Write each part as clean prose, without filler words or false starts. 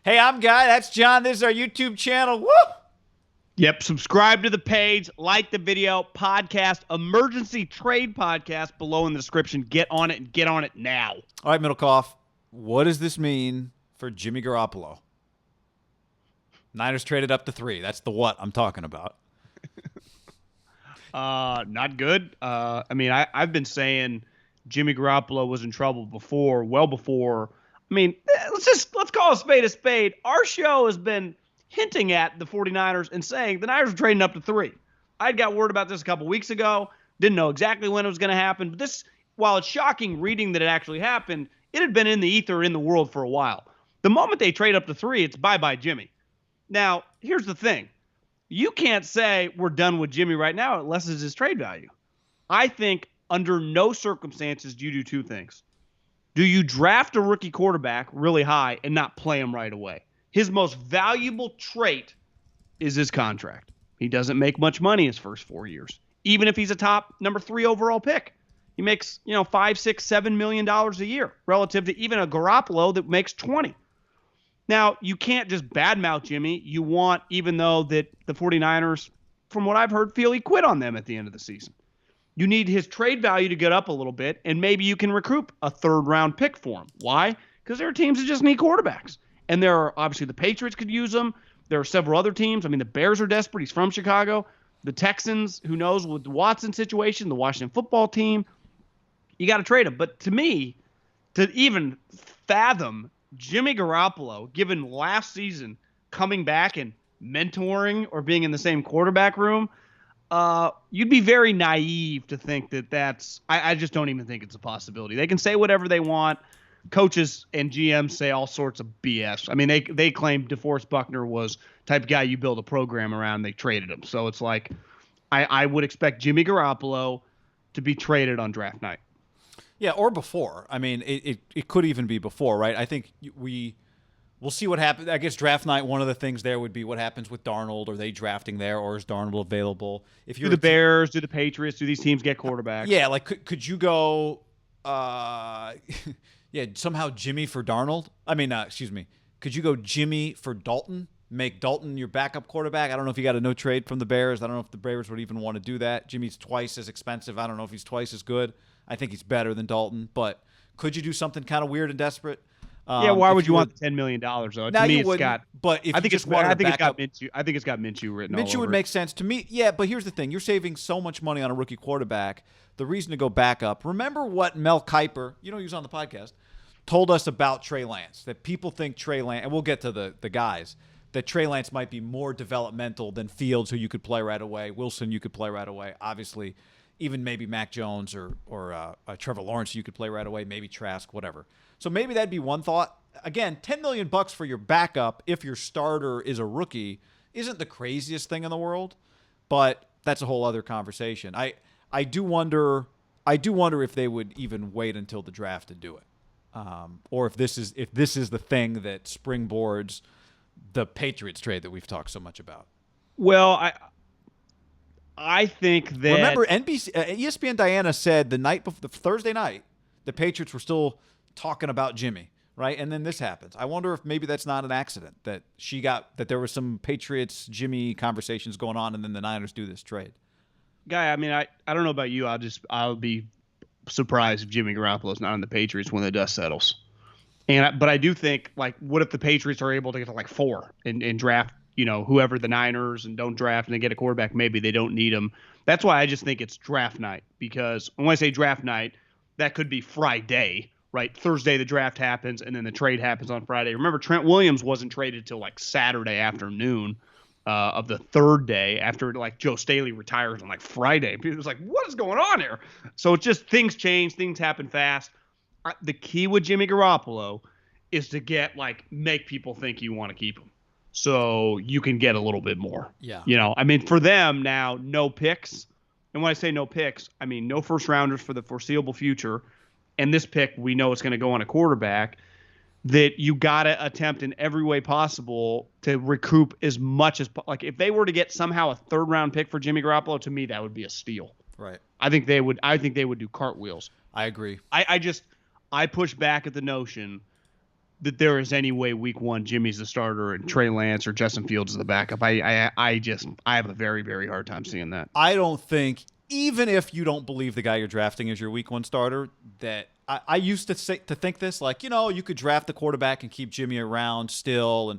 Hey, I'm Guy. That's John. This is our YouTube channel. Woo! Yep. Subscribe to the page, like the video, podcast, emergency trade podcast below in the description. Get on it and get on it now. All right, Middlecoff. What does this mean for Jimmy Garoppolo? Niners traded up to 3. That's the what I'm talking about. Not good. I've been saying Jimmy Garoppolo was in trouble before, well before. Let's call a spade a spade. Our show has been hinting at the 49ers and saying the Niners are trading up to 3. I'd got word about this a couple weeks ago. Didn't know exactly when it was going to happen. But this, while it's shocking reading that it actually happened, it had been in the ether in the world for a while. The moment they trade up to 3, it's bye-bye Jimmy. Now, here's the thing. You can't say we're done with Jimmy right now. It lessens his trade value. I think under no circumstances do you do 2 things. Do you draft a rookie quarterback really high and not play him right away? His most valuable trait is his contract. He doesn't make much money his first 4 years, even if he's a top number 3 overall pick. He makes, $5, $6, $7 million a year relative to even a Garoppolo that makes 20. Now, you can't just badmouth Jimmy. You want, even though that the 49ers, from what I've heard, feel he quit on them at the end of the season. You need his trade value to get up a little bit, and maybe you can recoup a 3rd-round pick for him. Why? Because there are teams that just need quarterbacks. And there are, obviously, the Patriots could use them. There are several other teams. The Bears are desperate. He's from Chicago. The Texans, who knows, with the Watson situation, the Washington football team, you got to trade him. But to me, to even fathom Jimmy Garoppolo, given last season, coming back and mentoring or being in the same quarterback room, you'd be very naive to think that that's – I just don't even think it's a possibility. They can say whatever they want. Coaches and GMs say all sorts of BS. They claim DeForest Buckner was the type of guy you build a program around. They traded him. So it's like I would expect Jimmy Garoppolo to be traded on draft night. Yeah, or before. It could even be before, right? I think we'll see what happens. I guess draft night, one of the things there would be what happens with Darnold. Are they drafting there, or is Darnold available? If you're do the Bears, do the Patriots, do these teams get quarterbacks? Yeah, like could you go somehow Jimmy for Darnold? Could you go Jimmy for Dalton? Make Dalton your backup quarterback? I don't know if you got a no trade from the Bears. I don't know if the Bears would even want to do that. Jimmy's twice as expensive. I don't know if he's twice as good. I think he's better than Dalton, but could you do something kind of weird and desperate? Why would you want the $10 million though? To me, it's got. But if I think it's got Minshew. I think it's got Minshew written all over. Minshew would make sense to me. Yeah, but here's the thing: you're saving so much money on a rookie quarterback. The reason to go back up. Remember what Mel Kiper, he was on the podcast, told us about Trey Lance. That people think Trey Lance, and we'll get to the guys, that Trey Lance might be more developmental than Fields, who you could play right away. Wilson, you could play right away. Obviously. Even maybe Mac Jones or Trevor Lawrence, you could play right away. Maybe Trask, whatever. So maybe that'd be one thought. Again, $10 million for your backup if your starter is a rookie isn't the craziest thing in the world, but that's a whole other conversation. I do wonder if they would even wait until the draft to do it, or if this is the thing that springboards the Patriots trade that we've talked so much about. Well, I think that... Remember, ESPN Diana said the Thursday night, the Patriots were still talking about Jimmy, right? And then this happens. I wonder if maybe that's not an accident, that there was some Patriots-Jimmy conversations going on, and then the Niners do this trade. Guy, I don't know about you. I'll be surprised if Jimmy Garoppolo's not on the Patriots when the dust settles. But I do think, what if the Patriots are able to get to 4 and draft whoever the Niners and don't draft and they get a quarterback, maybe they don't need him. That's why I just think it's draft night, because when I say draft night, that could be Friday, right? Thursday the draft happens and then the trade happens on Friday. Remember, Trent Williams wasn't traded till Saturday afternoon of the 3rd day after Joe Staley retires on Friday. It was what is going on here? So it's just things change, things happen fast. The key with Jimmy Garoppolo is to get make people think you want to keep him, so you can get a little bit more. Yeah. For them now, no picks. And when I say no picks, I mean no first rounders for the foreseeable future. And this pick, we know it's going to go on a quarterback. That you got to attempt in every way possible to recoup as much as if they were to get somehow a 3rd round pick for Jimmy Garoppolo, to me that would be a steal. Right. I think they would do cartwheels. I agree. I push back at the notion that there is any way week 1 Jimmy's the starter and Trey Lance or Justin Fields is the backup. I have a very, very hard time seeing that. I don't think, even if you don't believe the guy you're drafting is your week 1 starter, that I used to think this, like, you could draft the quarterback and keep Jimmy around still,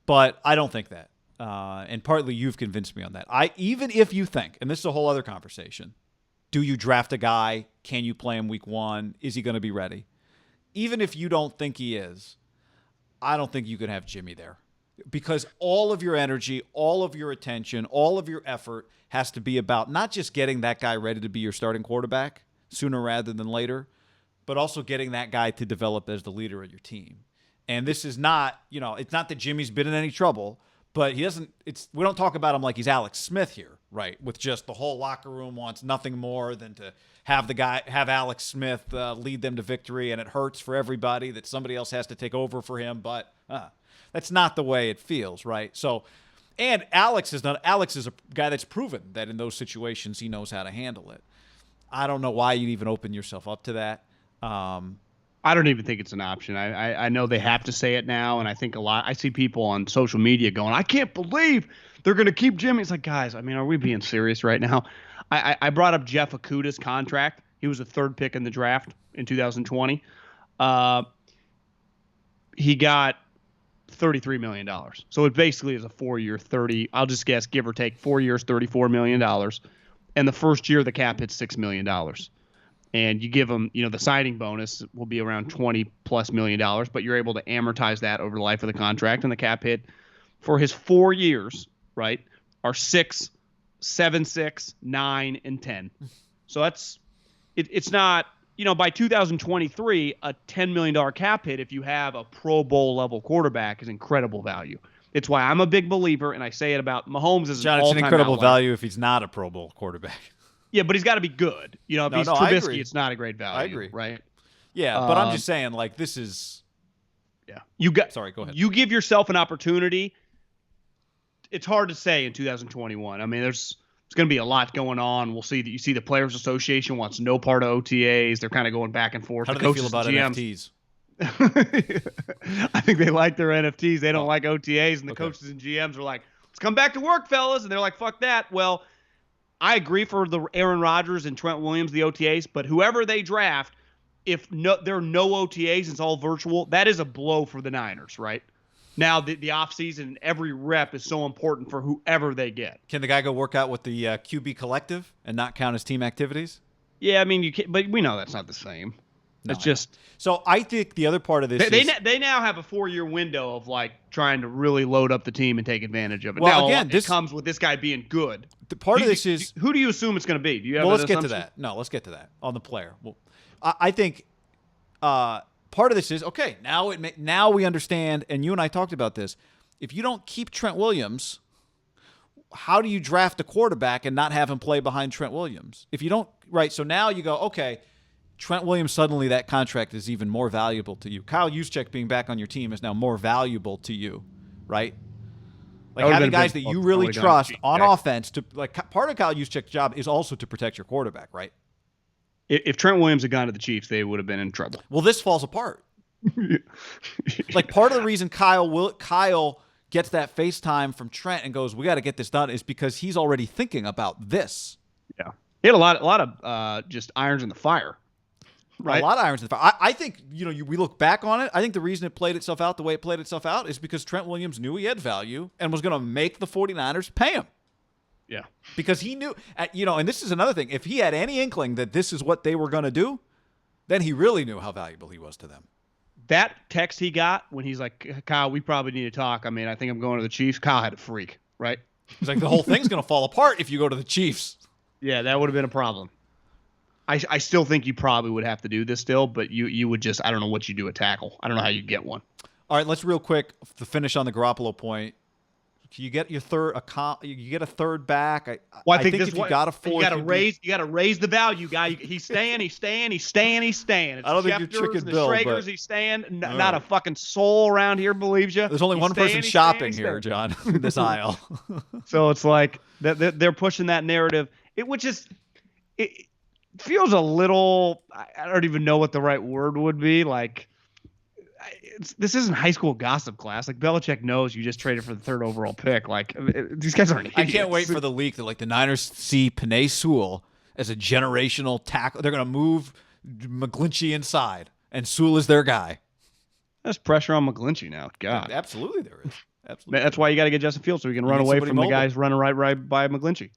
but I don't think that. And partly you've convinced me on that. Even if you think, and this is a whole other conversation, do you draft a guy? Can you play him week 1? Is he going to be ready? Even if you don't think he is, I don't think you can have Jimmy there, because all of your energy, all of your attention, all of your effort has to be about not just getting that guy ready to be your starting quarterback sooner rather than later, but also getting that guy to develop as the leader of your team. And this is not, it's not that Jimmy's been in any trouble, but we don't talk about him like he's Alex Smith here, right? With just the whole locker room wants nothing more than to have Alex Smith lead them to victory, and it hurts for everybody that somebody else has to take over for him, but that's not the way it feels, right? So, and Alex is a guy that's proven that in those situations he knows how to handle it. I don't know why you'd even open yourself up to that. I don't even think it's an option. I know they have to say it now, and I think I see people on social media going, I can't believe they're going to keep Jimmy. It's like, guys, I mean, are we being serious right now? I brought up Jeff Okudah's contract. He was the 3rd pick in the draft in 2020. He got $33 million. So it basically is a 4-year, I'll just guess, give or take, 4 years, $34 million. And the first year, the cap hits $6 million. And you give him, the signing bonus will be around $20+ million, but you're able to amortize that over the life of the contract. And the cap hit for his 4 years, right, are 6, 7, 6, 9, and 10. So it's not, by 2023, a $10 million cap hit if you have a Pro Bowl level quarterback is incredible value. It's why I'm a big believer, and I say it about Mahomes as John, an all-time it's an incredible outlier. value if he's not a Pro Bowl quarterback. Yeah, but he's got to be good. If he's Trubisky, it's not a great value. I agree. Right? Yeah, but I'm just saying, like, this is. Yeah. Sorry, go ahead. You give yourself an opportunity. It's hard to say in 2021. I mean, there's going to be a lot going on. We'll see that. You see the Players Association wants no part of OTAs. They're kind of going back and forth. How do they feel about NFTs? I think they like their NFTs. They don't like OTAs, and the coaches and GMs are like, let's come back to work, fellas. And they're like, fuck that. Well, I agree for the Aaron Rodgers and Trent Williams, the OTAs, but whoever they draft, if there are no OTAs, it's all virtual, that is a blow for the Niners, right? Now, the offseason, every rep is so important for whoever they get. Can the guy go work out with the QB collective and not count as team activities? Yeah, I mean, you can, but we know that's not the same. It's just. So I think the other part of this they now have a 4-year window of like trying to really load up the team and take advantage of it. Well, now, again, this comes with this guy being good. The part of this is who do you assume it's going to be? Do you have? Well, let's get to that. No, let's get to that on the player. Well, I think part of this is okay. Now we understand, and you and I talked about this. If you don't keep Trent Williams, how do you draft a quarterback and not have him play behind Trent Williams? If you don't, right? So now you go, okay. Trent Williams, suddenly that contract is even more valuable to you. Kyle Juszczyk being back on your team is now more valuable to you, right? Like having guys that you really trust on offense. Part of Kyle Juszczyk's job is also to protect your quarterback, right? If Trent Williams had gone to the Chiefs, they would have been in trouble. Well, this falls apart. Like part of the reason Kyle gets that FaceTime from Trent and goes, "We got to get this done," is because he's already thinking about this. Yeah, he had a lot of just irons in the fire. Right. A lot of irons in the fire. I think, we look back on it. I think the reason it played itself out the way it played itself out is because Trent Williams knew he had value and was going to make the 49ers pay him. Yeah. Because he knew, and this is another thing. If he had any inkling that this is what they were going to do, then he really knew how valuable he was to them. That text he got when he's like, Kyle, we probably need to talk. I mean, I think I'm going to the Chiefs. Kyle had a freak, right? He's like, the whole thing's going to fall apart if you go to the Chiefs. Yeah, that would have been a problem. I still think you probably would have to do this still, but you would just, I don't know what you do at tackle. I don't know how you get one. All right, let's real quick to finish on the Garoppolo point. You get your you get a third back. I think if you got a fourth, you got to raise the value, guy. He's staying. It's I don't think you're tricking Bill, but he's staying. Not a fucking soul around here believes you. There's only one person shopping here, John, in this aisle. So it's like they're pushing that narrative, which is it feels a little. I don't even know what the right word would be. Like this isn't high school gossip class. Like Belichick knows you just traded for the 3rd overall pick. Like these guys aren't idiots. I can't wait for the leak that like the Niners see Penei Sewell as a generational tackle. They're going to move McGlinchey inside, and Sewell is their guy. There's pressure on McGlinchey now. God, absolutely there is. Absolutely. That's why you got to get Justin Fields so he can run away from the guys running right by McGlinchey.